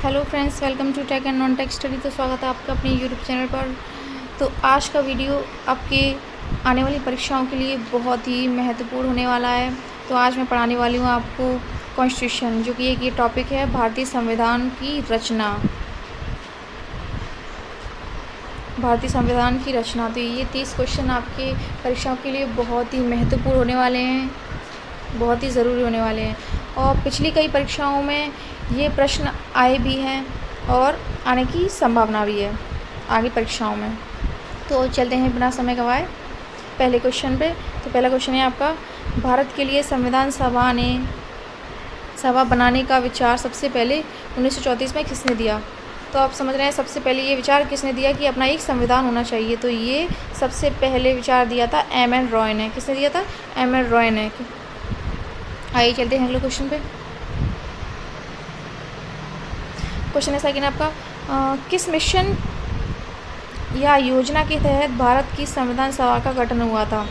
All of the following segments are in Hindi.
Hello friends, welcome to tech and non tech study. तो स्वागत है आपका अपने यूट्यूब चैनल पर। तो आज का वीडियो आपके आने वाली परीक्षाओं के लिए बहुत ही महत्वपूर्ण होने वाला है। तो आज मैं पढ़ाने वाली हूँ आपको कॉन्स्टिट्यूशन, जो कि एक ये टॉपिक है भारतीय संविधान की रचना। भारतीय संविधान की रचना। तो ये 30 क्वेश्चन आपके परीक्षाओं के लिए बहुत ही महत्वपूर्ण होने वाले हैं, बहुत ही ज़रूरी होने वाले हैं। और पिछली कई परीक्षाओं में ये प्रश्न आए भी हैं और आने की संभावना भी है आगे परीक्षाओं में। तो चलते हैं बिना समय गंवाए पहले क्वेश्चन पे। तो पहला क्वेश्चन है आपका, भारत के लिए संविधान सभा बनाने का विचार सबसे पहले 1934 में किसने दिया? तो आप समझ रहे हैं सबसे पहले ये विचार किसने दिया कि अपना एक संविधान होना चाहिए। तो ये सबसे पहले विचार दिया था एम.एन. रॉय ने। किसने दिया था? एम.एन. रॉय ने। आइए चलते हैं अगले क्वेश्चन पे। क्वेश्चन है सेकंड आपका, किस मिशन या योजना के तहत भारत की संविधान सभा का गठन हुआ था?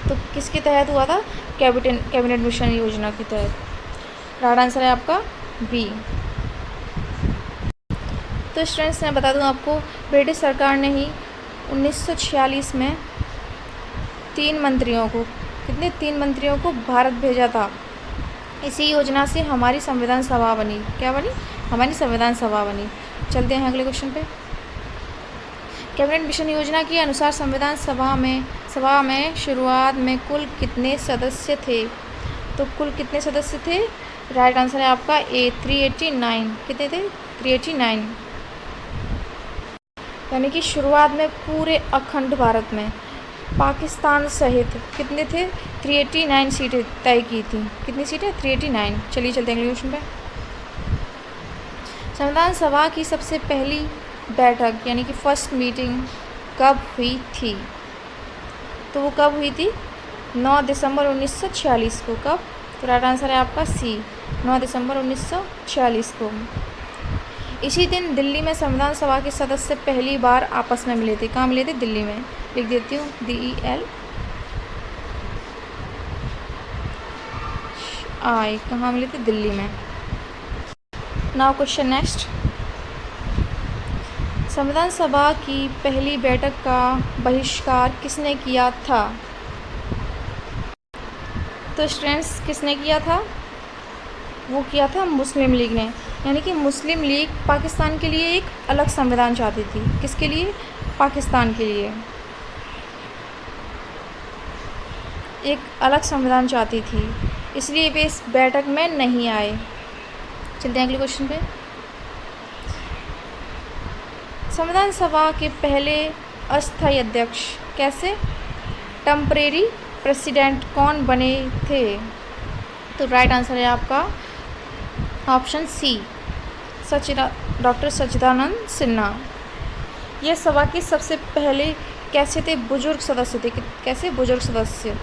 तो किसके तहत हुआ था? कैबिनेट मिशन योजना के तहत। राइट आंसर है आपका बी। तो स्टूडेंट्स मैं बता दूं आपको, ब्रिटिश सरकार ने ही 1946 में 3 मंत्रियों को भारत भेजा था। इसी योजना से हमारी संविधान सभा बनी। क्या बनी? हमारी संविधान सभा बनी। चलते हैं अगले क्वेश्चन पे। कैबिनेट मिशन योजना के अनुसार संविधान सभा में शुरुआत में कुल कितने सदस्य थे? तो कुल कितने सदस्य थे? राइट आंसर है आपका ए 389। कितने थे? 389। यानी कि शुरुआत में पूरे अखंड भारत में पाकिस्तान सहित कितने थे? 389 सीटें तय की थी। कितनी सीटें? 389। चलिए चलते हैं अगले क्वेश्चन पे। संविधान सभा की सबसे पहली बैठक यानी कि फर्स्ट मीटिंग कब हुई थी? तो वो कब हुई थी? 9 दिसंबर 1946 को। कब? तो राइट आंसर है आपका सी, 9 दिसंबर 1946 को। इसी दिन दिल्ली में संविधान सभा के सदस्य पहली बार आपस में मिले थे। कहाँ मिले थे? दिल्ली में। लिख देती हूँ DEL आई। कहाँ मिले थे? दिल्ली में। Now question next. संविधान सभा की पहली बैठक का बहिष्कार किसने किया था? तो स्टूडेंट्स किसने किया था? वो किया था मुस्लिम लीग ने। यानी कि मुस्लिम लीग पाकिस्तान के लिए एक अलग संविधान चाहती थी। किसके लिए? पाकिस्तान के लिए एक अलग संविधान चाहती थी, इसलिए वे इस बैठक में नहीं आए। चलते हैं अगले क्वेश्चन पे। संविधान सभा के पहले अस्थायी अध्यक्ष कैसे टेम्परेरी प्रेसिडेंट कौन बने थे? तो राइट आंसर है आपका ऑप्शन सी, डॉक्टर सच्चिदानंद सिन्हा। यह सभा के सबसे पहले कैसे थे? बुजुर्ग सदस्य थे। कैसे? बुजुर्ग सदस्य।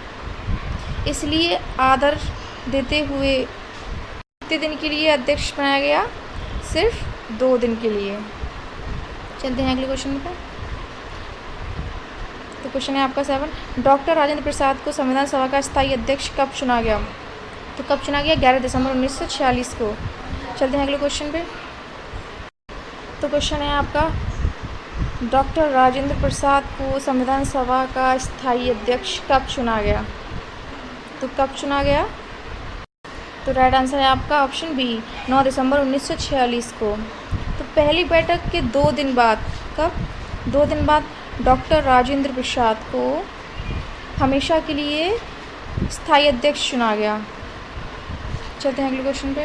इसलिए आदर देते हुए कितने दिन के लिए अध्यक्ष बनाया गया? सिर्फ 2 दिन के लिए। चलते हैं अगले क्वेश्चन पे। तो क्वेश्चन है आपका 7, डॉक्टर राजेंद्र प्रसाद को संविधान सभा का स्थायी अध्यक्ष कब चुना गया? तो कब चुना गया? 11 दिसंबर 1946 को। चलते हैं अगले क्वेश्चन पे। तो क्वेश्चन है आपका, डॉक्टर राजेंद्र प्रसाद को संविधान सभा का स्थायी अध्यक्ष कब चुना गया? तो कब चुना गया? तो राइट आंसर है आपका ऑप्शन बी, 9 दिसंबर 1946 को। तो पहली बैठक के 2 दिन बाद, कब? 2 दिन बाद डॉक्टर राजेंद्र प्रसाद को हमेशा के लिए स्थायी अध्यक्ष चुना गया। चलते हैं अगले क्वेश्चन पे।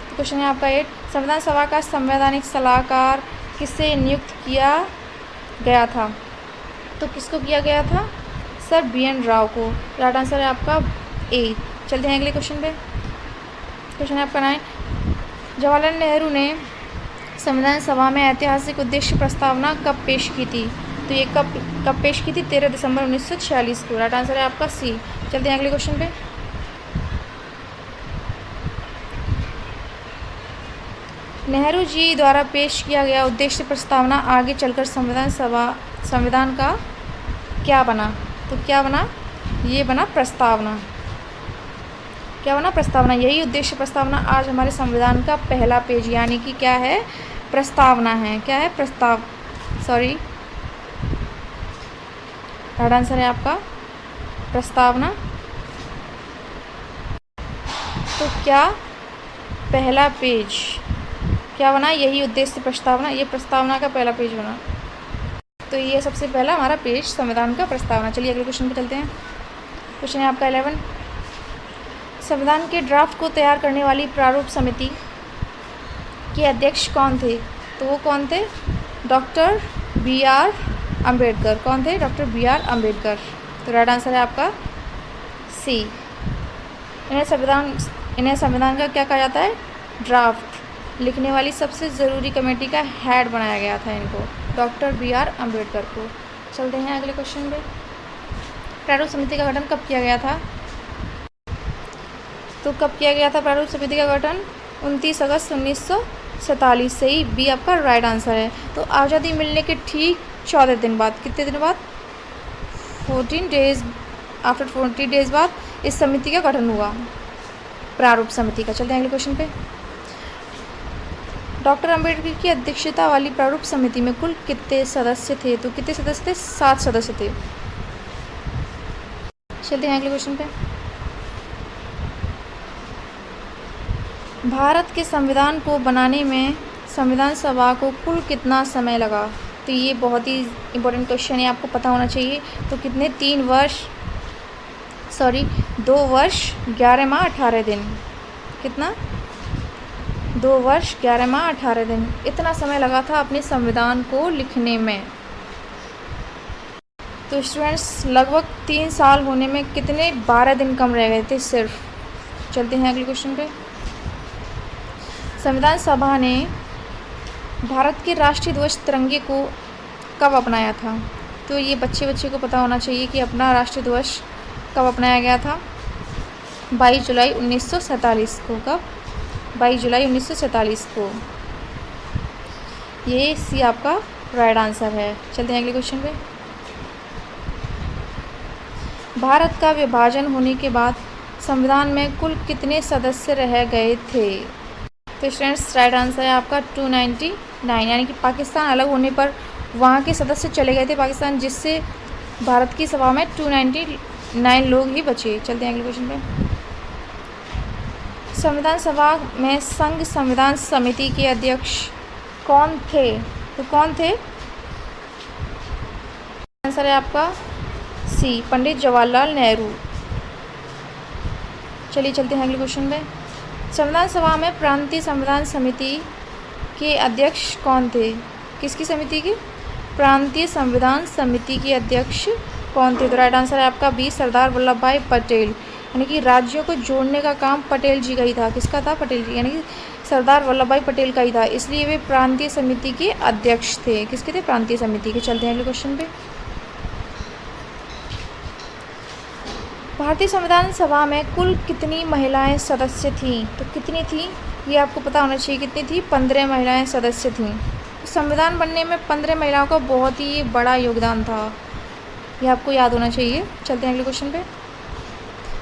तो क्वेश्चन है आपका 8, संविधान सभा का संवैधानिक सलाहकार किसे नियुक्त किया गया था? तो किसको किया गया था? सर BN राव को। राइट आंसर है आपका ए। चलते हैं अगले क्वेश्चन पे। क्वेश्चन है आपका 9, जवाहरलाल नेहरू ने संविधान सभा में ऐतिहासिक उद्देश्य प्रस्तावना कब पेश की थी? तो ये कब पेश की थी? 13 दिसंबर 1946 को। राइट आंसर है आपका सी। चलते हैं अगले क्वेश्चन पे। नेहरू जी द्वारा पेश किया गया उद्देश्य प्रस्तावना आगे चलकर संविधान का क्या बना? तो क्या बना? ये बना प्रस्तावना। क्या बना, प्रस्तावना। यही उद्देश्य प्रस्तावना आज हमारे संविधान का पहला पेज यानी कि क्या है, प्रस्तावना है। क्या है, प्रस्ताव, सॉरी, राइट आंसर है आपका प्रस्तावना। तो क्या पहला पेज क्या बना, यही उद्देश्य प्रस्तावना, ये प्रस्तावना का पहला पेज बना। तो ये सबसे पहला हमारा पेज संविधान का प्रस्तावना। चलिए अगले क्वेश्चन पे चलते हैं। क्वेश्चन है आपका 11, संविधान के ड्राफ्ट को तैयार करने वाली प्रारूप समिति के अध्यक्ष कौन थे? तो वो कौन थे, डॉक्टर बी आर अम्बेडकर। कौन थे, डॉक्टर बी आर अम्बेडकर। तो राइट आंसर है आपका सी। इन्हें संविधान का क्या कहा जाता है, ड्राफ्ट लिखने वाली सबसे ज़रूरी कमेटी का हेड बनाया गया था इनको, डॉक्टर बी आर अम्बेडकर को। चलते हैं अगले क्वेश्चन पे। प्रारूप समिति का गठन कब किया गया था? तो कब किया गया था प्रारूप समिति का गठन? 29 अगस्त 1947 से ही, बी आपका राइट आंसर है। तो आज़ादी मिलने के ठीक 14 दिन बाद, कितने दिन बाद, 14 डेज, आफ्टर 40 डेज बाद इस समिति का गठन हुआ, प्रारूप समिति का। चलते हैं अगले क्वेश्चन पे। डॉक्टर अम्बेडकर की अध्यक्षता वाली प्रारूप समिति में कुल कितने सदस्य थे? तो कितने सदस्य थे? 7 सदस्य थे। चलते हैं अगले क्वेश्चन पे। भारत के संविधान को बनाने में संविधान सभा को कुल कितना समय लगा? तो ये बहुत ही इम्पोर्टेंट क्वेश्चन है, आपको पता होना चाहिए। तो कितने, 2 वर्ष 11 माह 18 दिन। कितना, 2 वर्ष 11 माह 18 दिन, इतना समय लगा था अपने संविधान को लिखने में। तो स्टूडेंट्स लगभग 3 साल होने में कितने, 12 दिन कम रह गए थे सिर्फ। चलते हैं अगले क्वेश्चन पे। संविधान सभा ने भारत के राष्ट्रीय ध्वज तिरंगे को कब अपनाया था? तो ये बच्चे को पता होना चाहिए कि अपना राष्ट्रीय ध्वज कब अपनाया गया था। 22 जुलाई 1947 को। कब? 22 जुलाई 1947 को। ये सी आपका राइट आंसर है। चलते हैं अगले क्वेश्चन पे। भारत का विभाजन होने के बाद संविधान में कुल कितने सदस्य रह गए थे? तो स्टूडेंट्स राइट आंसर है आपका 299, यानी कि पाकिस्तान अलग होने पर वहाँ के सदस्य चले गए थे पाकिस्तान, जिससे भारत की सभा में 299 लोग ही बचे। चलते हैं अगले क्वेश्चन पे। संविधान सभा में संघ संविधान समिति के अध्यक्ष कौन थे? तो कौन थे? आंसर है आपका सी, पंडित जवाहरलाल नेहरू। चलिए चलते हैं अगले क्वेश्चन पे। संविधान सभा में प्रांतीय संविधान समिति के अध्यक्ष कौन थे? किसकी समिति की? प्रांतीय संविधान समिति के अध्यक्ष कौन थे? तो राइट आंसर है आपका बी, सरदार वल्लभ भाई पटेल। यानी कि राज्यों को जोड़ने का काम पटेल जी का ही था। किसका था? पटेल जी, यानी कि सरदार वल्लभ भाई पटेल का ही था, इसलिए वे प्रांतीय समिति के अध्यक्ष थे। किसके थे? प्रांतीय समिति के। चलते हैं अगले क्वेश्चन पे। भारतीय संविधान सभा में कुल कितनी महिलाएं सदस्य थीं? तो कितनी थीं ये आपको पता होना चाहिए। कितनी थी? 15 महिलाएं सदस्य थीं। संविधान बनने में 15 महिलाओं का बहुत ही बड़ा योगदान था, ये आपको याद होना चाहिए। चलते हैं अगले क्वेश्चन पे।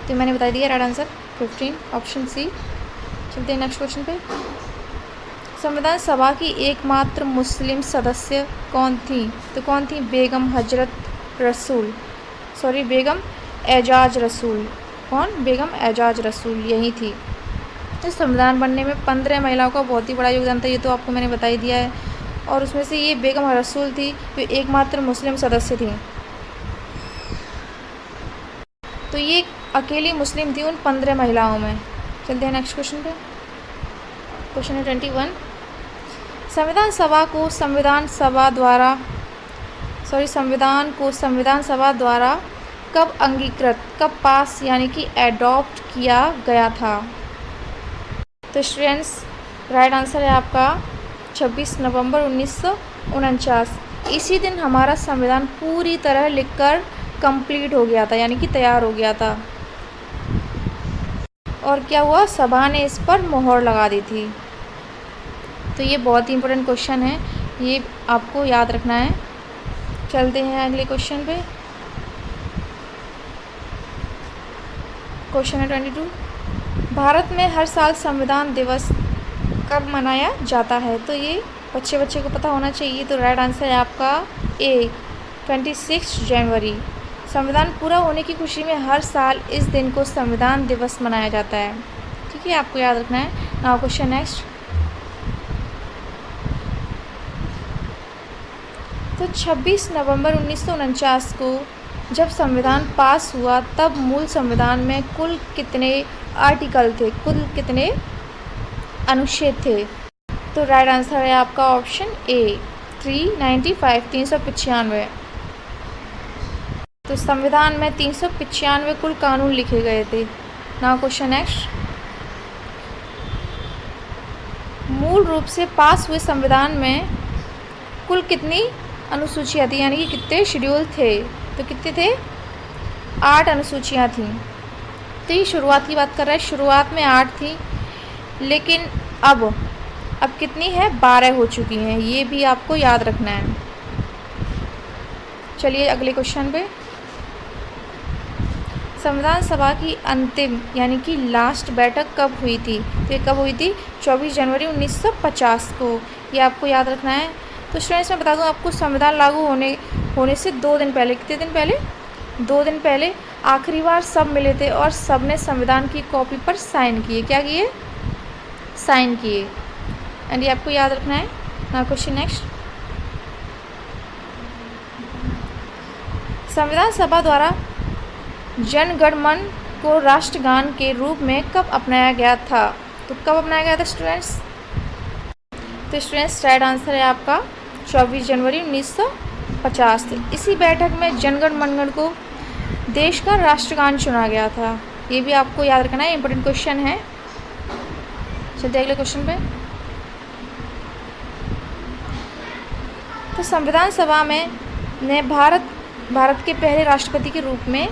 तो मैंने बता दिया राइट आंसर 15, ऑप्शन सी। चलते हैं नेक्स्ट क्वेश्चन पे। संविधान सभा की एकमात्र मुस्लिम सदस्य कौन थी? तो कौन थी? बेगम एजाज रसूल। कौन? बेगम एजाज रसूल, यही थी। तो संविधान बनने में 15 महिलाओं का बहुत ही बड़ा योगदान था, ये तो आपको मैंने बता ही दिया है। और उसमें से ये बेगम रसूल थी, जो एकमात्र मुस्लिम सदस्य थी। तो ये अकेली मुस्लिम थी उन 15 महिलाओं में। चलते हैं नेक्स्ट क्वेश्चन पे। क्वेश्चन है 21। संविधान सभा द्वारा कब अंगीकृत, कब पास यानी कि एडॉप्ट किया गया था? तो स्टूडेंट्स राइट आंसर है आपका 26 नवंबर 1949। इसी दिन हमारा संविधान पूरी तरह लिखकर कंप्लीट हो गया था, यानी कि तैयार हो गया था। और क्या हुआ? सभा ने इस पर मोहर लगा दी थी। तो ये बहुत ही इंपॉर्टेंट क्वेश्चन है, ये आपको याद रखना है। चलते हैं अगले क्वेश्चन पे। क्वेश्चन है 22। भारत में हर साल संविधान दिवस कब मनाया जाता है? तो ये बच्चे को पता होना चाहिए। तो राइट आंसर है आपका ए 26 जनवरी। संविधान पूरा होने की खुशी में हर साल इस दिन को संविधान दिवस मनाया जाता है। ठीक है, आपको याद रखना है। Now question next. तो 26 नवंबर 1949 को जब संविधान पास हुआ तब मूल संविधान में कुल कितने आर्टिकल थे, कुल कितने अनुच्छेद थे? तो राइट आंसर है आपका ऑप्शन ए 395, 395। तो संविधान में 395 कुल कानून लिखे गए थे। Now question next. मूल रूप से पास हुए संविधान में कुल कितनी अनुसूचियाँ थी, यानी कि कितने शेड्यूल थे? तो कितने थे? 8 अनुसूचियाँ थीं। तो ये शुरुआत की बात कर रहा है, शुरुआत में 8 थी, लेकिन अब कितनी है? 12 हो चुकी हैं। ये भी आपको याद रखना है। चलिए अगले क्वेश्चन पे। संविधान सभा की अंतिम यानी कि लास्ट बैठक कब हुई थी? तो ये कब हुई थी? 24 जनवरी 1950 को। ये आपको याद रखना है। तो स्टूडेंट्स मैं बता दूं आपको, संविधान लागू होने से 2 दिन पहले, कितने दिन पहले? 2 दिन पहले आखिरी बार सब मिले थे और सब ने संविधान की कॉपी पर साइन किए। क्या किए? साइन किए। एंड ये आपको याद रखना है। Now question next. संविधान सभा द्वारा जन गण मन को राष्ट्रगान के रूप में कब अपनाया गया था? तो कब अपनाया गया था स्टूडेंट्स? तो स्टूडेंट्स राइट आंसर है आपका 24 जनवरी 1950। इसी बैठक में जनगण मनगण को देश का राष्ट्रगान चुना गया था। ये भी आपको याद रखना है, इंपॉर्टेंट क्वेश्चन है। चलिए अगले क्वेश्चन पे। तो संविधान सभा ने भारत के पहले राष्ट्रपति के रूप में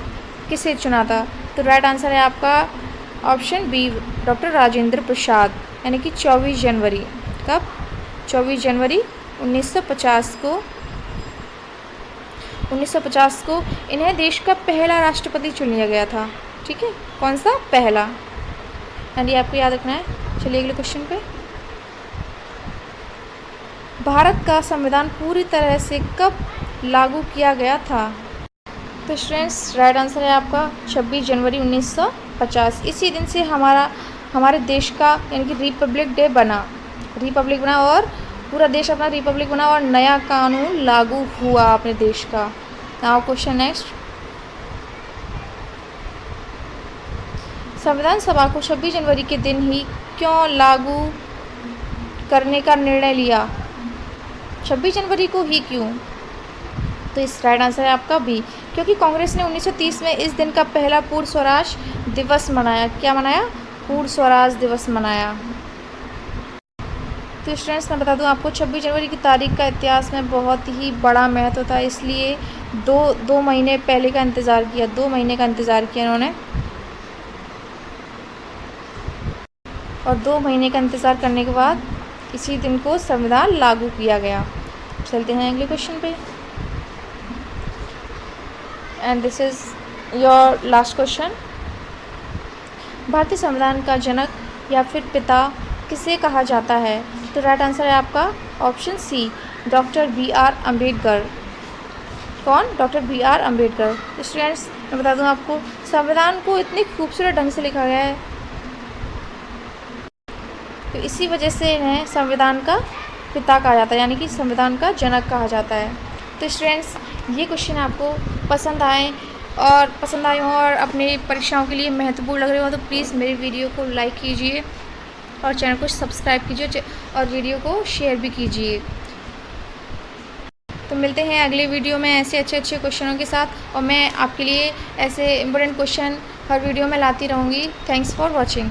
किसे चुना था? तो राइट आंसर है आपका option B doctor Rajendra Prasad, यानी कि 24 जनवरी। कब? 24 जनवरी 1950 को इन्हें देश का पहला राष्ट्रपति चुन लिया गया था। ठीक है, कौन सा? पहला। एंड ये आपको याद रखना है। चलिए अगले क्वेश्चन पे। भारत का संविधान पूरी तरह से कब लागू किया गया था? तो स्टूडेंट्स राइट आंसर है आपका 26 जनवरी 1950। इसी दिन से हमारे देश का यानी कि रिपब्लिक बना और पूरा देश अपना रिपब्लिक बना और नया कानून लागू हुआ अपने देश का। Now question next. संविधान सभा को 26 जनवरी के दिन ही क्यों लागू करने का निर्णय लिया? 26 जनवरी को ही क्यों? तो इस राइट आंसर है आपका बी, क्योंकि कांग्रेस ने 1930 में इस दिन का पहला पूर्ण स्वराज दिवस मनाया। क्या मनाया? पूर्ण स्वराज दिवस मनाया। तो स्टूडेंट्स मैं बता दूं आपको, 26 जनवरी की तारीख का इतिहास में बहुत ही बड़ा महत्व था, इसलिए दो महीने पहले का इंतज़ार किया, 2 महीने का इंतज़ार किया इन्होंने, और 2 महीने का इंतज़ार करने के बाद इसी दिन को संविधान लागू किया गया। चलते हैं अगले क्वेश्चन पे। And this is your last question. भारतीय संविधान का जनक या फिर पिता किसे कहा जाता है? तो राइट आंसर है आपका option C doctor BR Ambedkar. कौन? Doctor BR Ambedkar. स्टूडेंट्स मैं बता दूं आपको, संविधान को इतनी खूबसूरत ढंग से लिखा गया है, तो इसी वजह से इन्हें संविधान का पिता कहा जाता है, यानी कि संविधान का जनक कहा जाता है। तो स्टूडेंट्स ये क्वेश्चन आपको पसंद आए हो और अपनी परीक्षाओं के लिए महत्वपूर्ण लग रहे हो, तो प्लीज़ मेरे वीडियो को लाइक कीजिए और चैनल को सब्सक्राइब कीजिए और वीडियो को शेयर भी कीजिए। तो मिलते हैं अगले वीडियो में ऐसे अच्छे क्वेश्चनों के साथ, और मैं आपके लिए ऐसे इम्पोर्टेंट क्वेश्चन हर वीडियो में लाती रहूँगी। Thanks for watching.